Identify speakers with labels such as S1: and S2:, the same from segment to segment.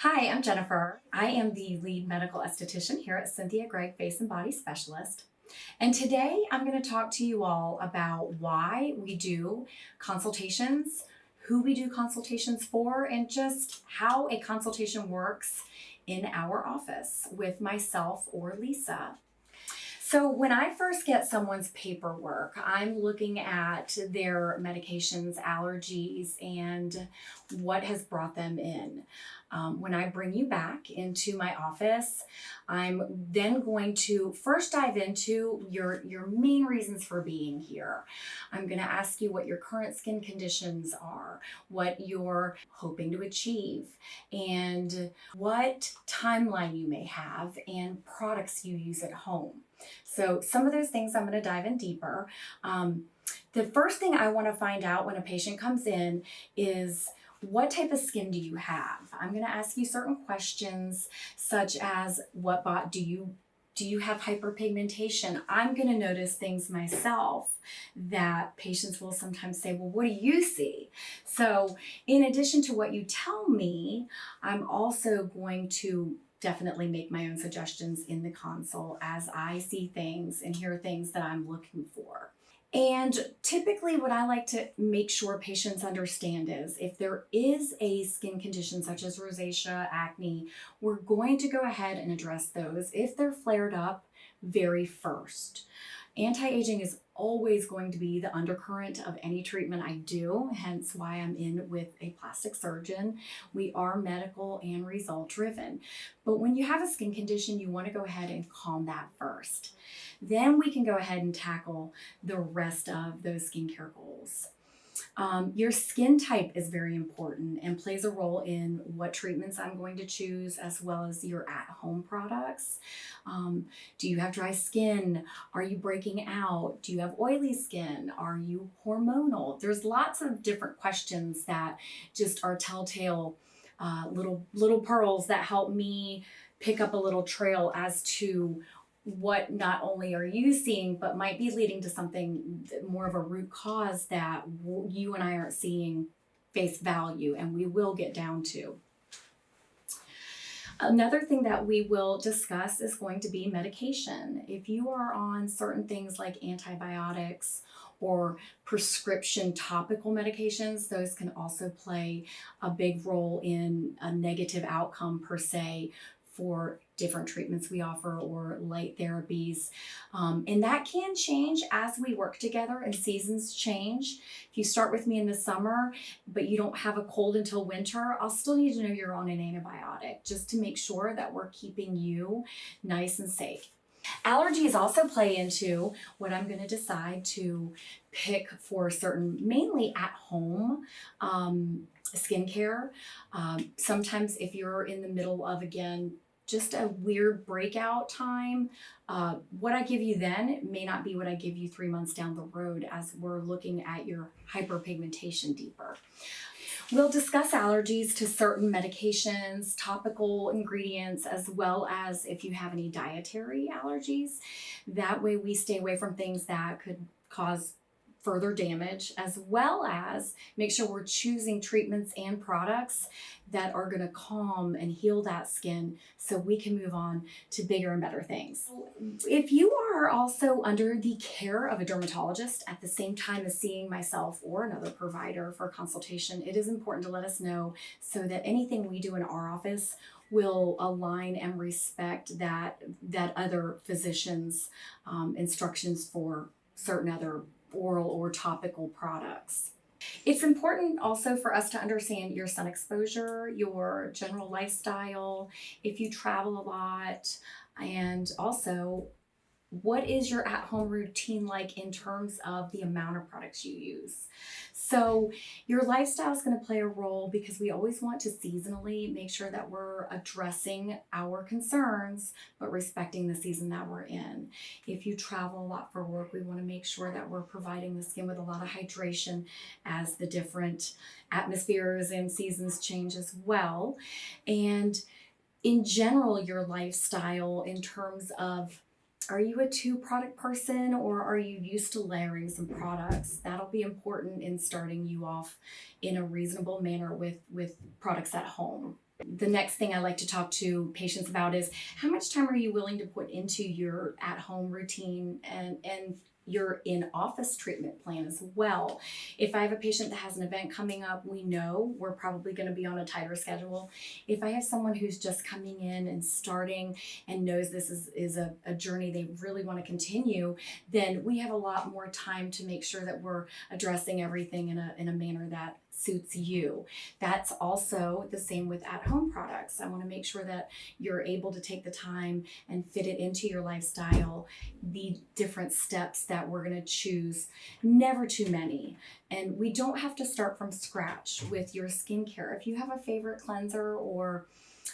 S1: Hi, I'm Jennifer. I am the lead medical esthetician here at Cynthia Gregg Face and Body Specialist. And today I'm going to talk to you all about why we do consultations, who we do consultations for, and just how a consultation works in our office with myself or Lisa. So when I first get someone's paperwork, I'm looking at their medications, allergies, and what has brought them in. When I bring you back into my office, I'm then going to first dive into your main reasons for being here. I'm going to ask you what your current skin conditions are, what you're hoping to achieve, and what timeline you may have, and products you use at home. So some of those things I'm going to dive in deeper. The first thing I want to find out when a patient comes in is, what type of skin do you have? I'm going to ask you certain questions such as, do you have hyperpigmentation? I'm going to notice things myself that patients will sometimes say, well, what do you see? So in addition to what you tell me, I'm also going to definitely make my own suggestions in the consult as I see things and hear things that I'm looking for. And typically what I like to make sure patients understand is, if there is a skin condition such as rosacea, acne, we're going to go ahead and address those if they're flared up very first. Anti-aging is always going to be the undercurrent of any treatment I do, hence why I'm in with a plastic surgeon. We are medical and result driven. But when you have a skin condition, you want to go ahead and calm that first. Then we can go ahead and tackle the rest of those skincare goals. Your skin type is very important and plays a role in what treatments I'm going to choose, as well as your at-home products. Do you have dry skin? Are you breaking out? Do you have oily skin? Are you hormonal? There's lots of different questions that just are telltale little pearls that help me pick up a little trail as to what not only are you seeing, but might be leading to something more of a root cause that you and I aren't seeing face value, and we will get down to. Another thing that we will discuss is going to be medication. If you are on certain things like antibiotics or prescription topical medications, those can also play a big role in a negative outcome per se for different treatments we offer or light therapies. And that can change as we work together and seasons change. If you start with me in the summer, but you don't have a cold until winter, I'll still need to know you're on an antibiotic just to make sure that we're keeping you nice and safe. Allergies also play into what I'm going to decide to pick for certain, mainly at home skincare. Sometimes if you're in the middle of, again, just a weird breakout time, what I give you then may not be what I give you 3 months down the road as we're looking at your hyperpigmentation deeper. We'll discuss allergies to certain medications, topical ingredients, as well as if you have any dietary allergies. That way we stay away from things that could cause further damage, as well as make sure we're choosing treatments and products that are going to calm and heal that skin so we can move on to bigger and better things. If you are also under the care of a dermatologist at the same time as seeing myself or another provider for consultation, it is important to let us know so that anything we do in our office will align and respect that other physician's instructions for certain other oral or topical products. It's important also for us to understand your sun exposure, your general lifestyle, if you travel a lot, and also what is your at-home routine like in terms of the amount of products you use. So your lifestyle is going to play a role because we always want to seasonally make sure that we're addressing our concerns, but respecting the season that we're in. If you travel a lot for work, we want to make sure that we're providing the skin with a lot of hydration as the different atmospheres and seasons change as well. And in general, your lifestyle in terms of, are you a 2-product person or are you used to layering some products? That'll be important in starting you off in a reasonable manner with products at home. The next thing I like to talk to patients about is how much time are you willing to put into your at-home routine and your in-office treatment plan as well. If I have a patient that has an event coming up, we know we're probably going to be on a tighter schedule. If I have someone who's just coming in and starting and knows this is a journey they really want to continue, then we have a lot more time to make sure that we're addressing everything in a manner that suits you. That's also the same with at-home products. I want to make sure that you're able to take the time and fit it into your lifestyle, the different steps that we're going to choose, never too many. And we don't have to start from scratch with your skincare. If you have a favorite cleanser or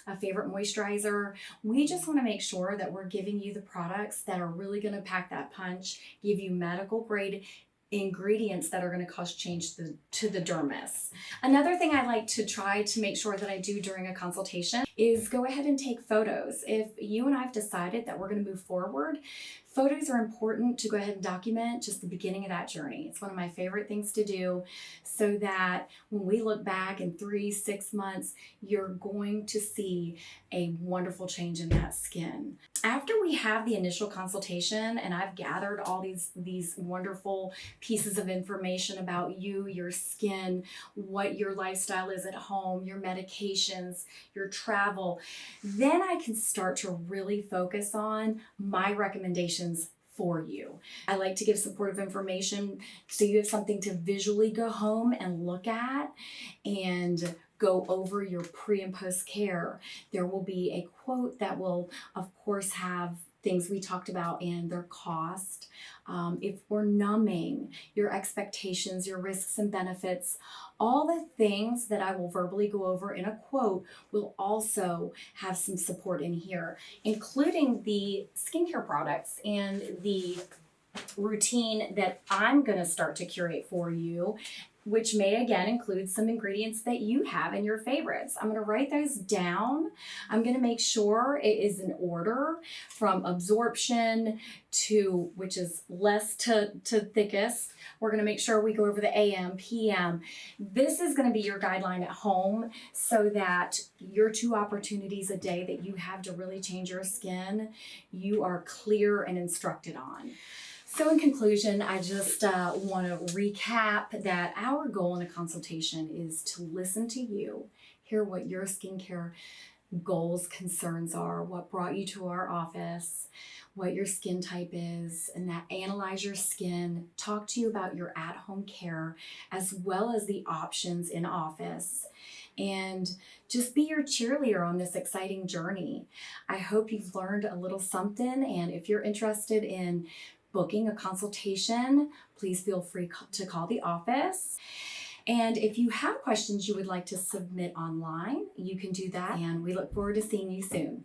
S1: a favorite moisturizer, we just want to make sure that we're giving you the products that are really going to pack that punch, give you medical grade ingredients that are going to cause change to the dermis. Another thing I like to try to make sure that I do during a consultation is go ahead and take photos. If you and I have decided that we're going to move forward, photos are important to go ahead and document just the beginning of that journey. It's one of my favorite things to do so that when we look back in 3-6 months, you're going to see a wonderful change in that skin. After we have the initial consultation and I've gathered all these wonderful pieces of information about you, your skin, what your lifestyle is at home, your medications, your travel, then I can start to really focus on my recommendations for you. I like to give supportive information so you have something to visually go home and look at and go over your pre and post care. There will be a quote that will, of course, have things we talked about and their cost. If we're numbing, your expectations, your risks and benefits, all the things that I will verbally go over in a quote will also have some support in here, including the skincare products and the routine that I'm going to start to curate for you, which may again include some ingredients that you have in your favorites. I'm going to write those down. I'm going to make sure it is in order from absorption to, which is less to thickest. We're going to make sure we go over the AM, PM. This is going to be your guideline at home so that your 2 opportunities a day that you have to really change your skin, you are clear and instructed on. So in conclusion, I just want to recap that our goal in a consultation is to listen to you, hear what your skincare goals, concerns are, what brought you to our office, what your skin type is, and that analyze your skin, talk to you about your at-home care, as well as the options in office, and just be your cheerleader on this exciting journey. I hope you've learned a little something, and if you're interested in booking a consultation, please feel free to call the office. And if you have questions you would like to submit online, you can do that. And we look forward to seeing you soon.